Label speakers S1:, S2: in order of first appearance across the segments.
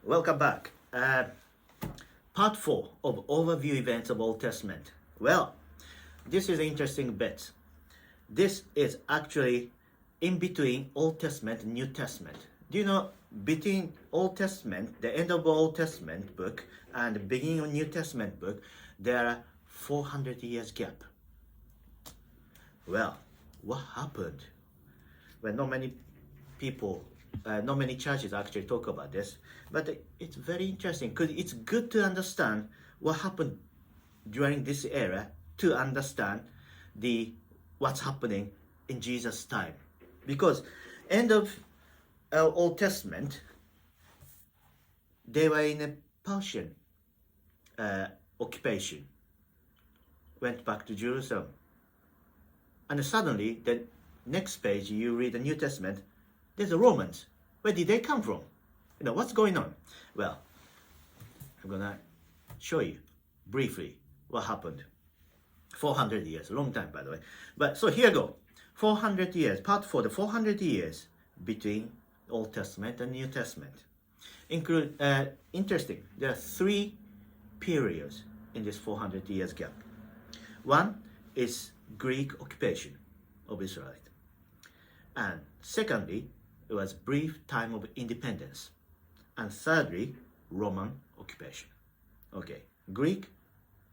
S1: Welcome back. Part 4 of Overview Events of Old Testament. Well, this is an interesting bit. This is actually in between Old Testament and New Testament. Do you know, between Old Testament, the end of Old Testament book, and the beginning of New Testament book, there are 400 years gap. Well, what happened? Well, not many people, not many churches actually talk about this, but it's very interesting because it's good to understand what happened during this era to understand what's happening in Jesus' time. Because end of Old Testament, they were in a Persian occupation, went back to Jerusalem. And suddenly, the next page, you read the New Testament, there's the Romans. Where did they come from? What's going on? Well, I'm gonna show you briefly what happened. 400 years, a long time, by the way. But so here you go. 400 years, part 4, the 400 years between Old Testament and New Testament. Interesting, there are 3 periods in this 400 years gap. One is Greek occupation of Israel. And secondly, it was brief time of independence. And thirdly, Roman occupation. Okay, Greek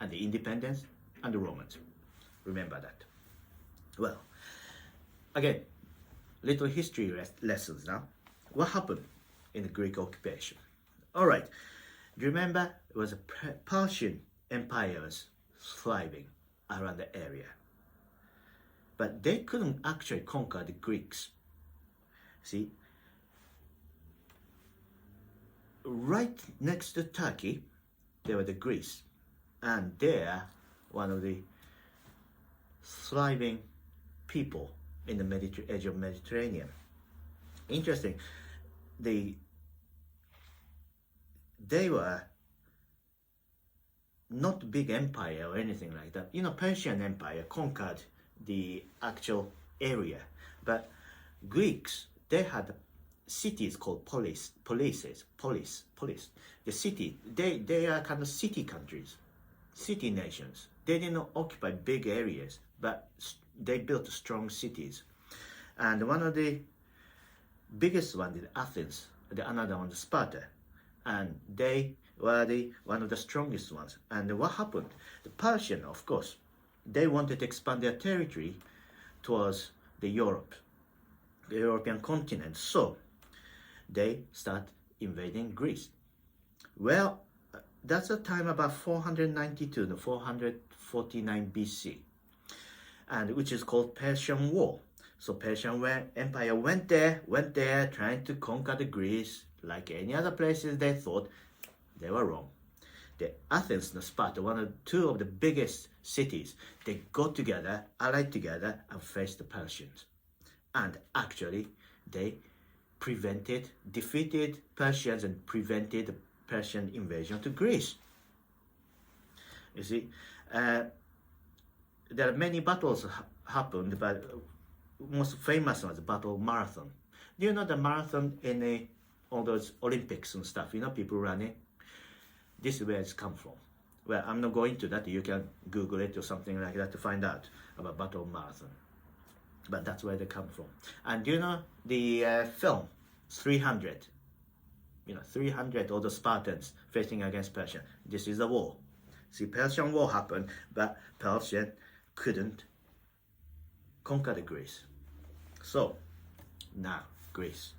S1: and the independence and the Romans. Remember that. Well, again, little history lessons now. What happened in the Greek occupation? All right, do you remember it was a Persian empires thriving around the area? But they couldn't actually conquer the Greeks. See, right next to Turkey, there were the Greece, and they're one of the thriving people in the edge of Mediterranean. Interesting, they were not big empire or anything like that. Persian Empire conquered the actual area, but Greeks, they had cities called polis. The city, they are kind of city countries, city nations. They didn't occupy big areas, but they built strong cities. And one of the biggest one is Athens, the another one is Sparta, and they were one of the strongest ones. And what happened? The Persian, of course, they wanted to expand their territory towards the European continent. So they start invading Greece. Well, that's a time about 492 to 449 BC, and which is called Persian War. So Persian Empire went there trying to conquer the Greece. Like any other places, they thought they were wrong. The Athens and Sparta, two of the biggest cities, they got together, allied together, and faced the Persians. And actually, they defeated Persians and prevented the Persian invasion to Greece. You see, there are many battles happened, but most famous one is the Battle of Marathon. Do you know the marathon in all those Olympics and stuff? People running. This is where it's come from. Well, I'm not going to that. You can Google it or something like that to find out about Battle of Marathon. But that's where they come from. And do you know the film 300? 300 all the Spartans facing against Persian. This is the war. See, Persian War happened, but Persian couldn't conquer the Greece. So now Greece,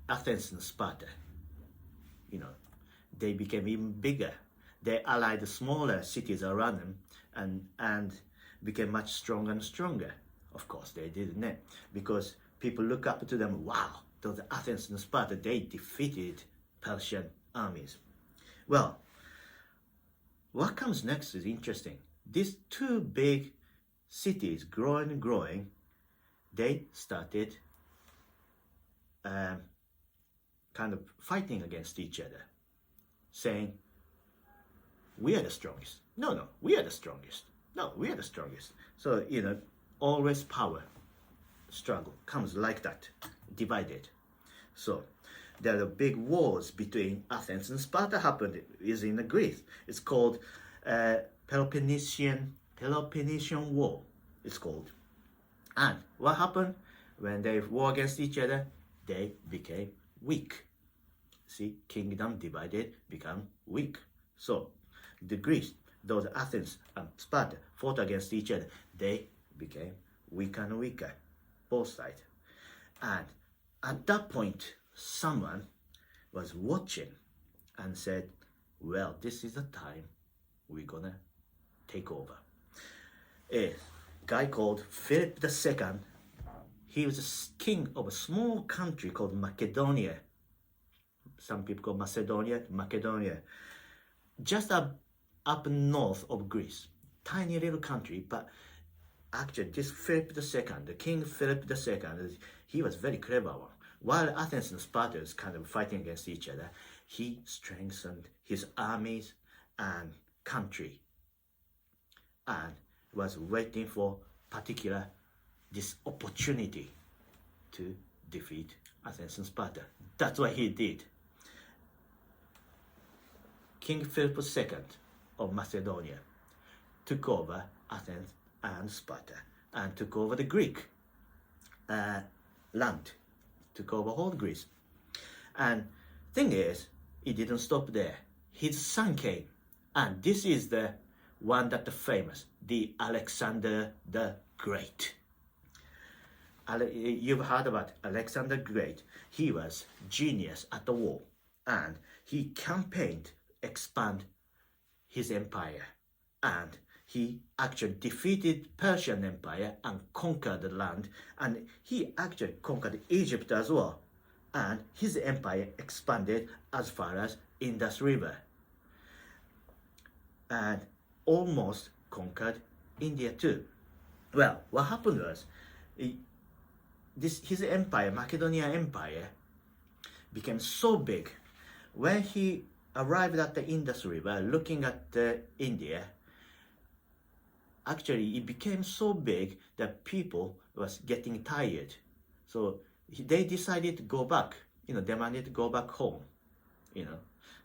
S1: Athens and Sparta, they became even bigger. They allied the smaller cities around them and became much stronger and stronger. Of course, they didn't, because people look up to them. Wow, those Athens and Sparta, they defeated Persian armies. Well, what comes next is interesting. These two big cities, growing, they started kind of fighting against each other, saying, we are the strongest. No, we are the strongest. No, we are the strongest. So, always power struggle comes like that, divided. So there are big wars between Athens and Sparta happened is in Greece. It's called Peloponnesian War. It's called. And what happened when they war against each other? They became weak. See, kingdom divided, become weak. So the Greece, those Athens and Sparta fought against each other. They became weaker and weaker, both sides. And at that point, someone was watching and said, well, this is the time we're gonna take over. A guy called Philip II, he was a king of a small country called Macedonia. Some people call Macedonia. Just up north of Greece. Tiny little country, but actually this Philip II, the King Philip II, he was very clever one. While Athens and Sparta was kind of fighting against each other, he strengthened his armies and country and was waiting for particular this opportunity to defeat Athens and Sparta. That's what he did. King Philip II of Macedonia took over Athens and Sparta and took over the Greek land, took over whole Greece. And thing is, he didn't stop there. His son came, and this is the one that the famous, the Alexander the Great. You've heard about Alexander the Great. He was genius at the war, and he campaigned expand his empire, and he actually defeated Persian Empire and conquered the land, and he actually conquered Egypt as well, and his empire expanded as far as Indus River and almost conquered India too. Well, what happened was his empire, Macedonia Empire, became so big. When he arrived at the Indus River looking at India, actually it became so big that people was getting tired. So they decided to go back, demanded to go back home,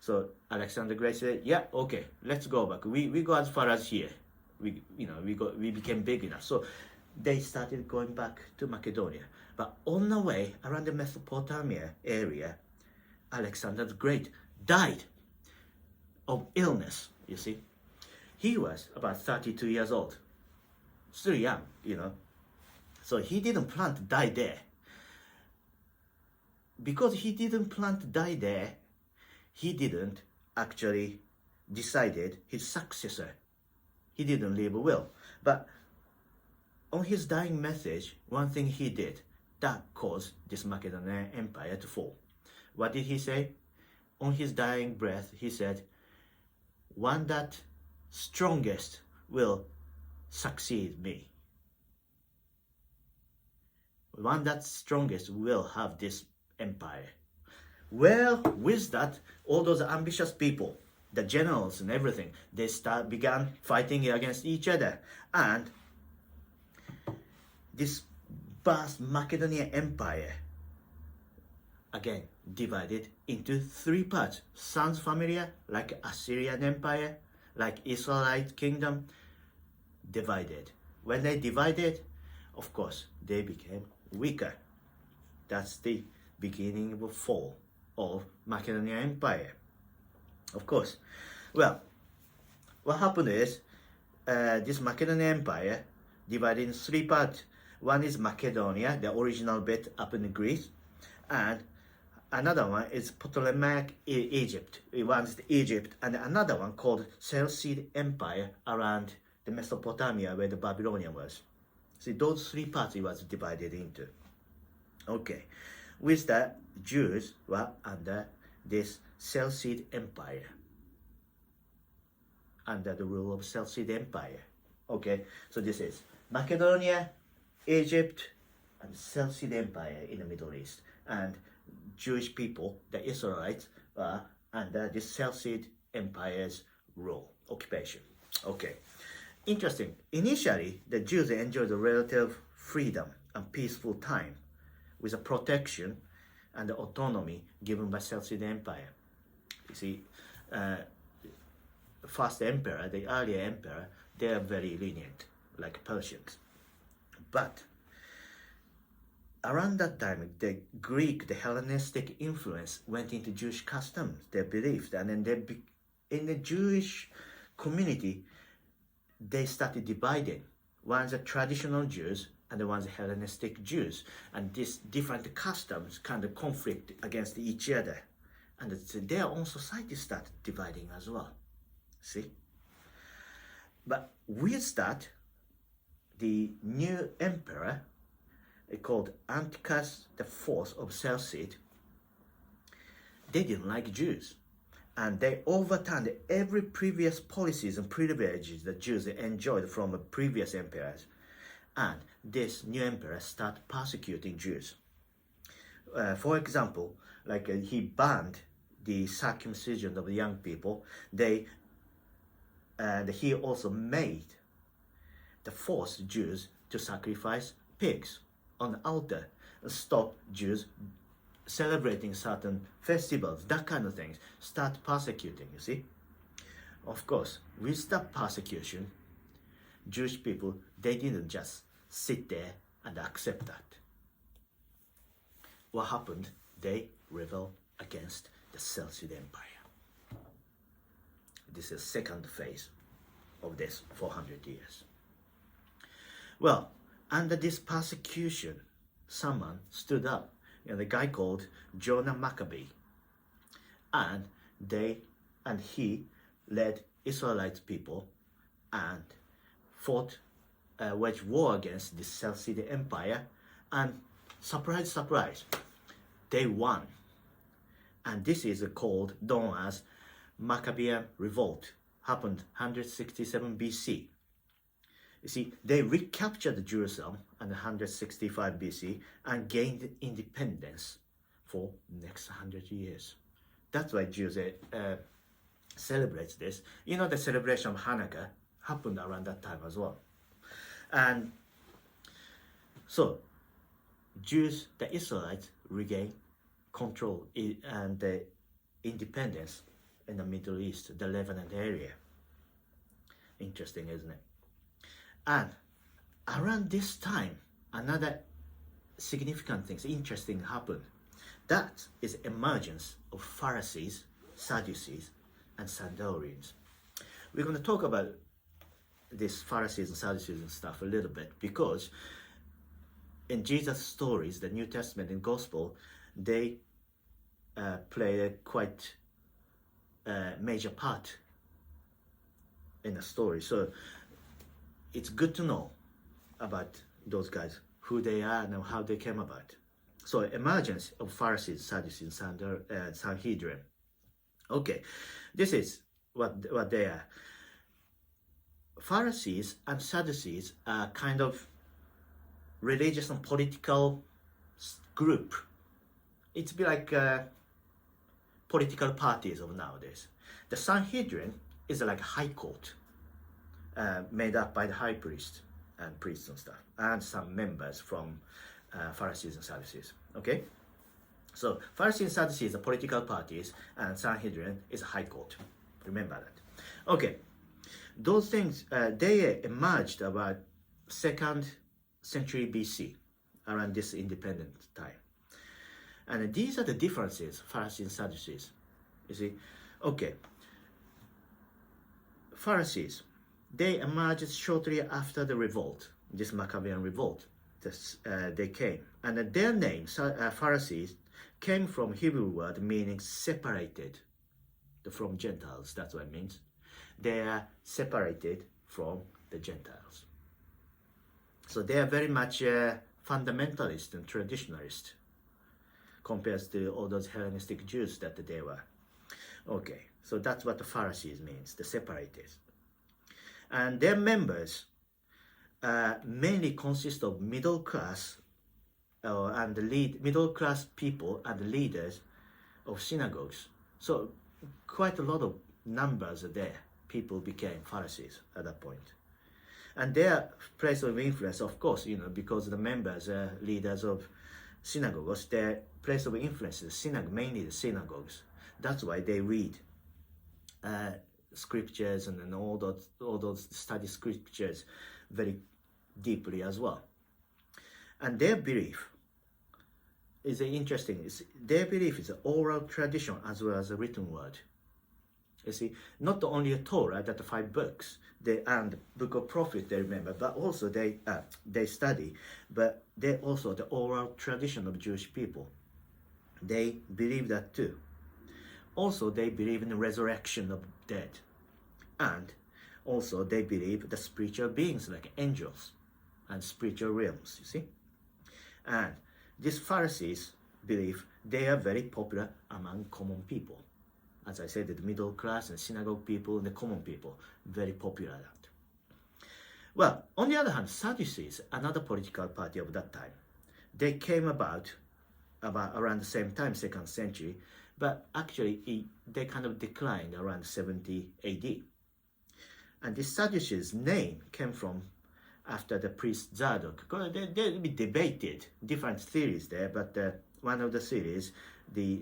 S1: So Alexander the Great said, yeah, okay, let's go back. We go as far as here. We became big enough. So they started going back to Macedonia. But on the way around the Mesopotamia area, Alexander the Great died of illness, you see. He was about 32 years old, still young, So he didn't plan to die there. Because he didn't plan to die there, he didn't actually decided his successor. He didn't leave a will. But on his dying message, one thing he did that caused this Macedonian Empire to fall. What did he say? On his dying breath, he said, one that strongest will succeed me. One that strongest will have this empire. Well, with that, all those ambitious people, the generals and everything, they began fighting against each other. And this vast Macedonian Empire, again, divided into three parts. Sounds familiar? Like Assyrian Empire, like Israelite kingdom, divided. When they divided, of course, they became weaker. That's the beginning of the fall of Macedonian Empire. Of course. Well, what happened is, this Macedonian Empire divided in three parts. One is Macedonia, the original bit up in Greece, and another one is Ptolemaic Egypt. One is Egypt, and another one called Seleucid Empire around the Mesopotamia where the Babylonian was. See, those three parts it was divided into. Okay, with that, Jews were under this Seleucid Empire, under the rule of Seleucid Empire. Okay, so this is Macedonia, Egypt, and Seleucid Empire in the Middle East, and Jewish people, the Israelites, are under the Seleucid Empire's rule, occupation. Okay, interesting. Initially, the Jews enjoyed a relative freedom and peaceful time with a protection and the autonomy given by Seleucid Empire. You see, first emperor, the earlier emperor, they are very lenient, like Persians. But around that time, the Greek, the Hellenistic influence went into Jewish customs, their beliefs, and then in the Jewish community, they started dividing. One's the traditional Jews and the one's the Hellenistic Jews, and these different customs kind of conflict against each other, and their own society started dividing as well. See, but with that, the new emperor called Antiochus IV of Seleucid, they didn't like Jews, and they overturned every previous policies and privileges that Jews enjoyed from previous emperors. And this new emperor started persecuting Jews. For example, like he banned the circumcision of the young people. And he also made the forced Jews to sacrifice pigs on the altar, and stop Jews celebrating certain festivals, that kind of things. Start persecuting, you see. Of course, with that persecution, Jewish people, they didn't just sit there and accept that. What happened? They rebelled against the Seleucid Empire. This is the second phase of this 400 years. Well, under this persecution, someone stood up, the guy called Jonah Maccabee, and he led Israelite people and fought, waged war against the Seleucid Empire, and surprise, surprise, they won. And this is known as Maccabean Revolt. Happened 167 BC. You see, they recaptured Jerusalem in 165 BC and gained independence for the next 100 years. That's why Jews celebrate this. You know, the celebration of Hanukkah happened around that time as well. And so, Jews, the Israelites, regained control and the independence in the Middle East, the Lebanon area. Interesting, isn't it? And around this time, another significant thing, interesting happened. That is emergence of Pharisees, Sadducees, and Sadducees. We're going to talk about these Pharisees and Sadducees and stuff a little bit, because in Jesus' stories, the New Testament and Gospel, they play a quite major part in the story. So it's good to know about those guys, who they are and how they came about. So emergence of Pharisees, Sadducees, and Sanhedrin. Okay, this is what they are. Pharisees and Sadducees are kind of religious and political group. It's be like political parties of nowadays. The Sanhedrin is like a high court made up by the high priest and priests and stuff, and some members from Pharisees and Sadducees. Okay, so Pharisees and Sadducees are political parties, and Sanhedrin is a high court. Remember that. Okay, those things they emerged about 2nd century BC, around this independent time. And these are the differences, Pharisees and Sadducees. You see, okay. Pharisees, they emerged shortly after the revolt, this Maccabean revolt. They came, and their name, Pharisees, came from Hebrew word meaning separated from Gentiles. That's what it means. They are separated from the Gentiles. So they are very much fundamentalist and traditionalist compared to all those Hellenistic Jews that they were. Okay, so that's what the Pharisees means, the separated. And their members mainly consist of middle class middle class people and leaders of synagogues. So quite a lot of numbers are there. People became Pharisees at that point. And their place of influence, of course, because the members are leaders of synagogues, their place of influence is mainly the synagogues. That's why they read scriptures and then all those study scriptures very deeply as well. And their belief is interesting. Their belief is an oral tradition as well as a written word. You see, not only a Torah, that the 5 books, and the Book of Prophets they remember, but also they study, but they also the oral tradition of Jewish people. They believe that too. Also, they believe in the resurrection of dead, and also they believe the spiritual beings like angels and spiritual realms. You see, and these Pharisees believe they are very popular among common people. As I said, the middle class and synagogue people and the common people, very popular that. Well, on the other hand, Sadducees, another political party of that time, they came about around the same time, 2nd century, but actually they kind of declined around 70 AD. And the Sadducees' name came from after the priest Zadok. They debated different theories there, but one of the theories, the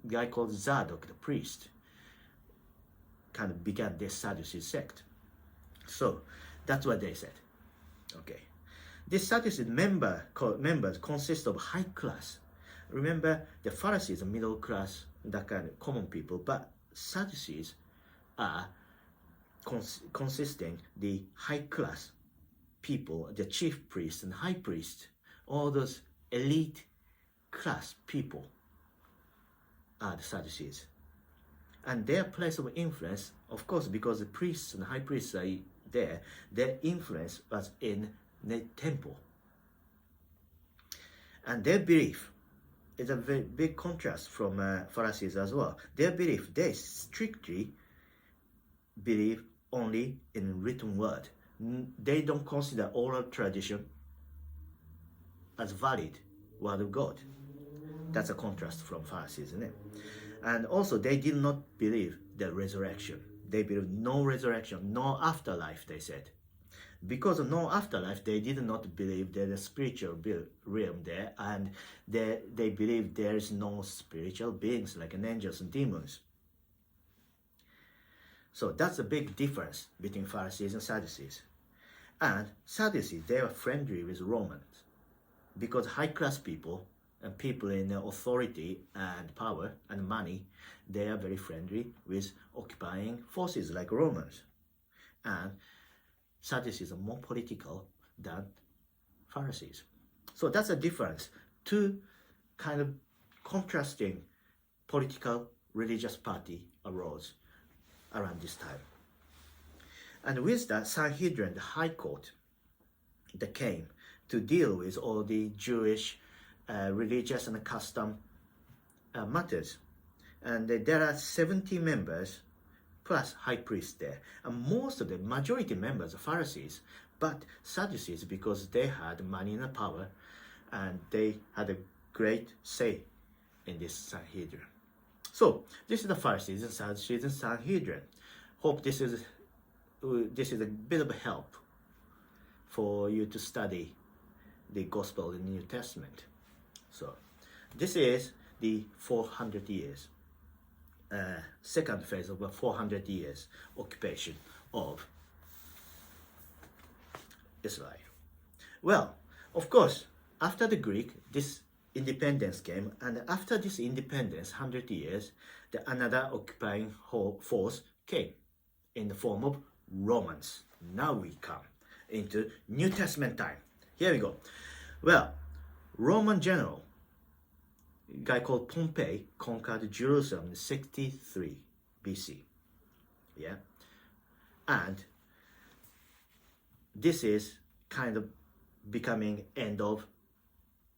S1: guy called Zadok, the priest, kind of began this Sadducee sect. So that's what they said. Okay, these Sadducee members consist of high class. Remember, the Pharisees are middle class, that kind of common people, but Sadducees are consisting the high class people, the chief priest and high priest, all those elite class people are the Sadducees. And their place of influence, of course, because the priests and high priests are there, their influence was in the temple. And their belief is a very big contrast from Pharisees as well. Their belief, they strictly believe only in written word. They don't consider oral tradition as valid word of God. That's a contrast from Pharisees, isn't it? And also, they did not believe the resurrection. They believe no resurrection, no afterlife, they said. Because of no afterlife, they did not believe there's a spiritual realm there, and they believe there is no spiritual beings like angels and demons. So that's a big difference between Pharisees and Sadducees. And Sadducees, they were friendly with Romans, because high-class people and people in authority and power and money, they are very friendly with occupying forces like Romans. And Sadducees are more political than Pharisees. So that's a difference. Two kind of contrasting political religious party arose around this time. And with that, Sanhedrin, the High Court, that came to deal with all the Jewish religious and custom matters. And there are 70 members plus high priest there. And most of the majority members are Pharisees, but Sadducees, because they had money and power, and they had a great say in this Sanhedrin. So this is the Pharisees and Sadducees and Sanhedrin. Hope this is a bit of a help for you to study the Gospel in the New Testament. So this is the 400 years, second phase of a 400 years occupation of Israel. Well, of course, after the Greek, this independence came, and after this independence, 100 years, another occupying force came in the form of Romans. Now we come into New Testament time. Here we go. Well, Roman general, a guy called Pompey, conquered Jerusalem in 63 BC. Yeah, and this is kind of becoming end of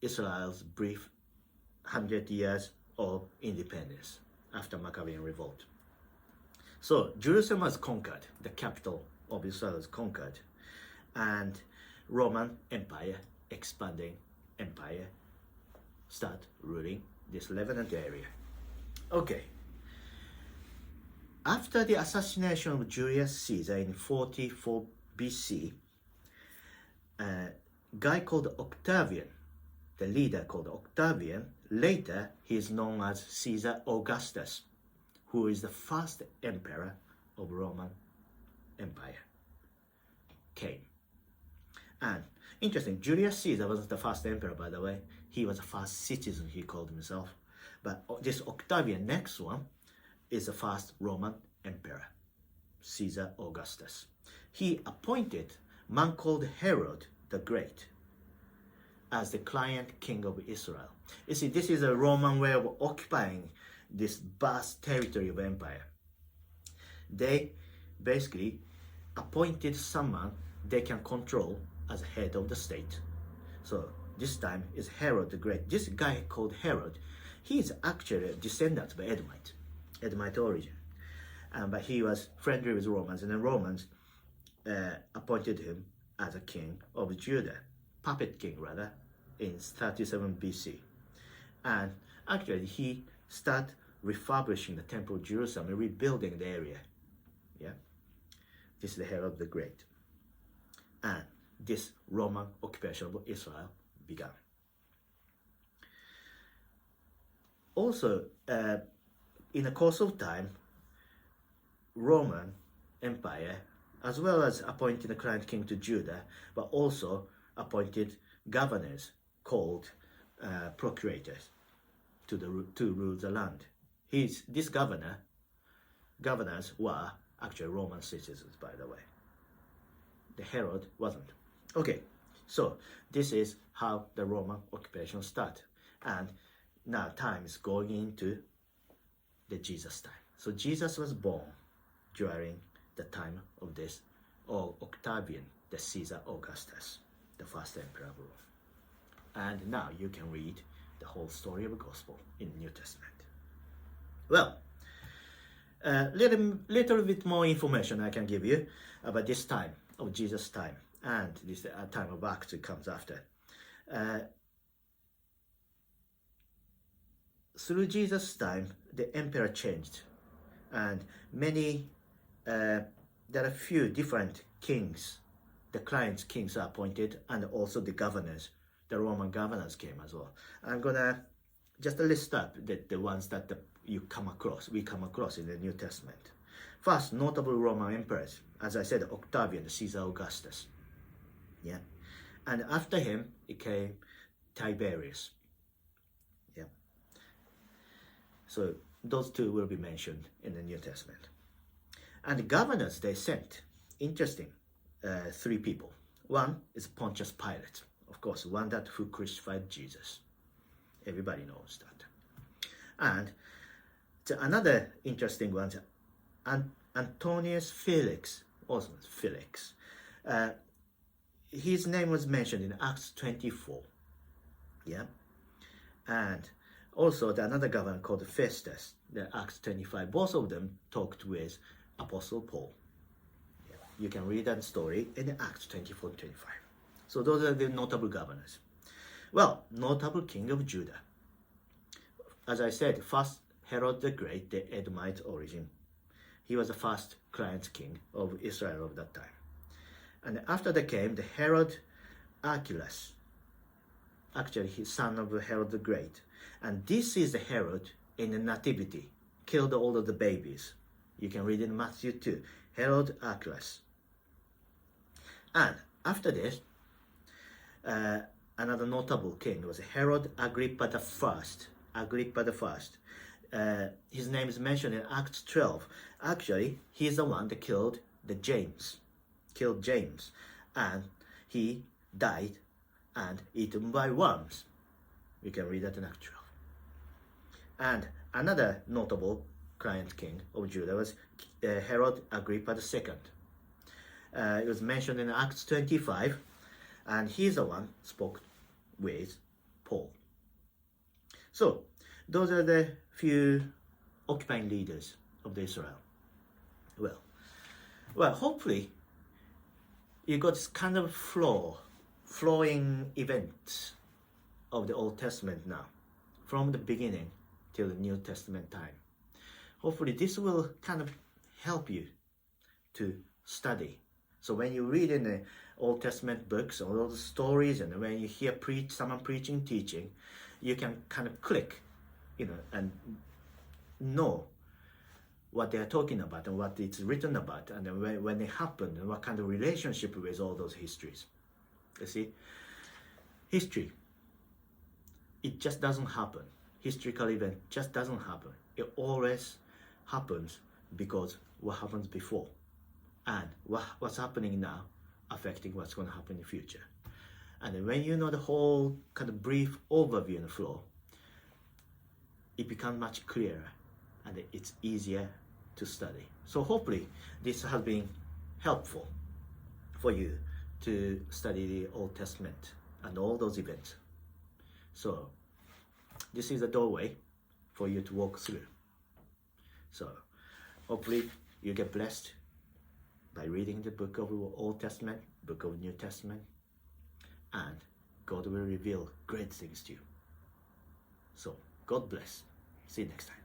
S1: Israel's brief 100 years of independence after Maccabean revolt. So Jerusalem was conquered, the capital of Israel was conquered, and Roman Empire, expanding empire, start ruling this Levant area. Okay. After the assassination of Julius Caesar in 44 BC, a guy called Octavian the leader called Octavian. Later, he is known as Caesar Augustus, who is the first emperor of Roman Empire. Came. And interesting, Julius Caesar wasn't the first emperor, by the way. He was the first citizen, he called himself. But this Octavian, next one, is the first Roman emperor, Caesar Augustus. He appointed a man called Herod the Great as the client king of Israel. You see, this is a Roman way of occupying this vast territory of empire. They basically appointed someone they can control as head of the state. So this time is Herod the Great. This guy called Herod, he is actually a descendant of Edomite origin. But he was friendly with Romans, and the Romans appointed him as a king of Judah, puppet king rather, in 37 BC. And actually he started refurbishing the temple of Jerusalem and rebuilding the area. Yeah, this is the Herod the Great. And this Roman occupation of Israel began. Also, in the course of time, Roman Empire, as well as appointing the client king to Judah, but also appointed governors called procurators to rule the land. This governors were actually Roman citizens, by the way. The Herod wasn't. Okay, so this is how the Roman occupation started. And now time is going into the Jesus time. So Jesus was born during the time of this, or Octavian, the Caesar Augustus, the first emperor of Rome. And now you can read the whole story of the gospel in the New Testament. Well, little bit more information I can give you about this time of Jesus' time, and this time of Acts that comes after. Through Jesus' time, the emperor changed, and there are a few different kings. The client kings are appointed, and also the governors, the Roman governors came as well. I'm gonna just list up the ones that we come across in the New Testament. First, notable Roman emperors, as I said, Octavian, Caesar Augustus. Yeah, and after him it came Tiberius. Yeah, so those two will be mentioned in the New Testament. And the governors they sent, interesting, 3 people. One is Pontius Pilate, of course, one who crucified Jesus. Everybody knows that. And another interesting one, Antonius Felix, also Felix. His name was mentioned in Acts 24. Yeah, and also another governor called Festus, the Acts 25. Both of them talked with Apostle Paul. Yeah. You can read that story in Acts 24-25. So those are the notable governors. Well, notable king of Judah. As I said, first Herod the Great, the Edomite origin. He was the first client king of Israel of that time. And after that came the Herod Archelaus, actually his son of Herod the Great. And this is the Herod in the Nativity, killed all of the babies. You can read in Matthew 2, Herod Archelaus. And after this, another notable king was Herod Agrippa I. His name is mentioned in Acts 12. Actually, he's the one that killed James, and he died and eaten by worms. You can read that in Acts 12. And another notable client king of Judah was Herod Agrippa II. It was mentioned in Acts 25, and he's the one spoke with Paul. So those are the few occupying leaders of Israel. Well, hopefully you got this kind of flowing events of the Old Testament now, from the beginning till the New Testament time. Hopefully this will kind of help you to study So when you read in the Old Testament books, all those stories, and when you hear someone preaching, teaching, you can kind of click, and know what they are talking about and what it's written about, and then when it happened, and what kind of relationship with all those histories. You see, history, it just doesn't happen. Historical event just doesn't happen. It always happens because what happens before, and what's happening now affecting what's going to happen in the future. And then when you know the whole kind of brief overview and flow, it becomes much clearer and it's easier to study. So hopefully this has been helpful for you to study the Old Testament and all those events. So this is a doorway for you to walk through. So hopefully you get blessed by reading the book of Old Testament, book of New Testament, and God will reveal great things to you. So God bless. See you next time.